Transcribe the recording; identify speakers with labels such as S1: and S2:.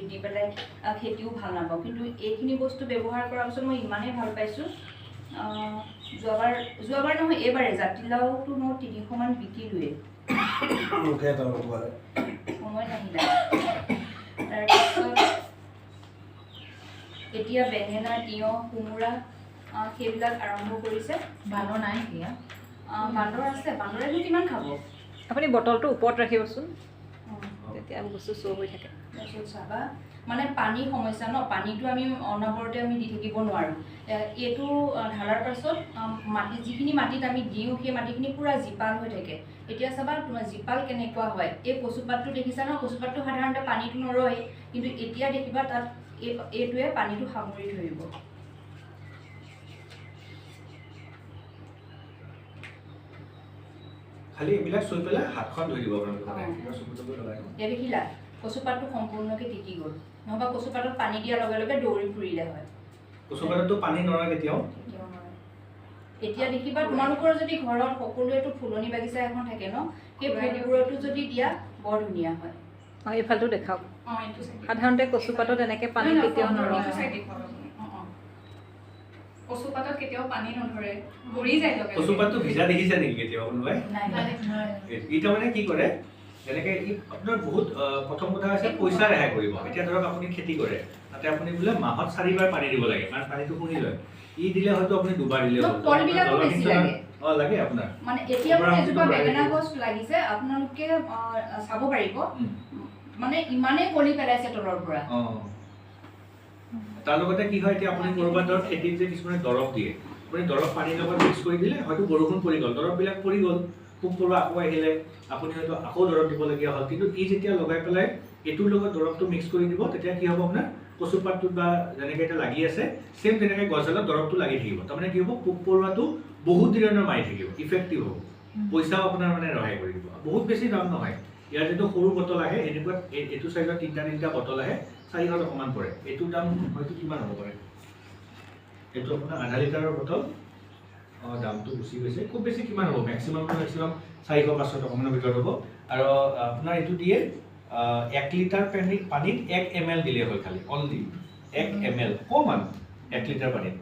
S1: দি পেলাই খেতিও ভাল নাপাওঁ, কিন্তু এইখিনি বস্তু ব্যৱহাৰ কৰাৰ পিছত মই ইমানেই ভাল পাইছোঁ। যোৱাবাৰ নহয় এইবাৰে জাতিলাওটো মই 300 মান বিকিলোৱে। সময় নাহিলে। তাৰপিছত এতিয়া বেঙেনা, তিয়ঁহ, কোমোৰা সেইবিলাক আৰম্ভ কৰিছে।
S2: বান্দৰ নাই এতিয়া?
S1: বান্দৰ আছে, বান্দৰেনো কিমান খাব।
S2: আপুনি বটলটো ওপৰত ৰাখিবচোন, তেতিয়া বস্তু শ্ব' হৈ থাকে।
S1: তাৰপিছত চাবা মানে পানীৰ সমস্যা ন, পানীটো আমি অনবৰতে আমি দি থাকিব নোৱাৰোঁ। এইটো ঢালাৰ পাছত মাটি যিখিনি মাটিত আমি দিওঁ সেই মাটিখিনি পূৰা জীপাল হৈ থাকে। এতিয়া চাবা তোমাৰ জীপাল কেনেকুৱা হয়, এই কচুপাতটো দেখিছা ন, কচুপাতটো সাধাৰণতে পানীটো নৰয়, কিন্তু এতিয়া দেখিবা তাত এইটোৱে পানীটো সামৰি ধৰিব।
S3: খালি এইবিলাক চুই পেলাই হাতখন ধুই দিব আপোনালোকে।
S1: এতিয়া দেখিলা কচুপাতটো সম্পূৰ্ণকৈ তিতি গ'ল, নহবা কচুপাতত পানী দিয়াৰ লগে লগে দৌৰি ফুৰিলে হয়।
S3: কচুপাততো পানী নৰয় কেতিয়াও।
S1: এতিয়া দেখিবা তোমালোকৰ যদি ঘৰত সকলোৱেতো ফুলনি বাগিচা এখন থাকে ন, সেই ফুলবোৰতো যদি দিয়া বৰ ধুনীয়া হয়।
S2: এইফালটো দেখাওক। সাধাৰণতে কচুপাতত এনেকৈ পানী কেতিয়াও নৰয়।
S4: কচুপাতত কেতিয়াও পানী নধৰে, মৰি যায়।
S3: কচুপাতটো ভিজা দেখিছে নেকি কেতিয়াও কোনোবাই? এইটা মানে কি কৰে, যেনেকে আপোনাৰ বহুত প্ৰথম কথা হৈছে পইচা ৰেহাই কৰিব। এতিয়া ধৰক আপুনি খেতি কৰে, তাতে আপুনি বোলে মাহত 4বাৰ পানী দিব লাগে, কাৰণ পানীটো শুহি লয়। দিলে হয়তো আপুনি 2বাৰ দিলে হ'ল।
S1: ফলবিলাকো বেছি লাগে।
S3: লাগে আপোনাৰ।
S1: মানে এতিয়া মোৰ এজোপা বেঙেনা গছ লাগিছে, আপোনালোকে চাব পাৰিব, মানে ইমানেই কলি পেলাইছে তলৰ পৰা।
S3: তাৰ লগতে কি হয়, এতিয়া আপুনি ক'ৰবাত ধৰক খেতিত যে কিছুমানে দৰৱ দিয়ে, আপুনি দৰৱ পানীৰ লগত মিক্স কৰি দিলে হয়তো বৰষুণ পৰি গ'ল, দৰৱবিলাক পৰি গ'ল, পোক পৰুৱা আকৌ আহিলে আপুনি হয়তো আকৌ দৰৱ দিবলগীয়া হ'ল। কিন্তু যেতিয়া লগাই পেলাই এইটোৰ লগত দৰৱটো মিক্স কৰি দিব, তেতিয়া কি হ'ব আপোনাৰ কচুপাতটোত বা যেনেকৈ এটা লাগি আছে চেম তেনেকৈ গছডালত দৰৱটো লাগি থাকিব। তাৰমানে কি হ'ব, পোক পৰুৱাটো বহুত দিনৰ মাৰি থাকিব, ইফেক্টিভ হ'ব, পইচাও আপোনাৰ মানে ৰেহাই কৰি দিব। বহুত বেছি দাম নহয়। ইয়াৰ যিটো সৰু বটল আহে, এনেকুৱা এইটো চাইজৰ 3টা বটল আহে, 400 টকামান পৰে। এইটোৰ দাম হয়তো কিমান হ'ব পাৰে, এইটো আপোনাৰ আধা লিটাৰৰ বটল। দামটো গুচি গৈছে, খুব বেছি কিমান হ'ব, মেক্সিমাম 400-500 টকামানৰ ভিতৰত হ'ব। আৰু আপোনাৰ এইটো দিয়ে 1 লিটাৰ পানীত 1 ml দিলে হয়, খালি অনলি 1 ml, অকণমান 1 লিটাৰ পানীত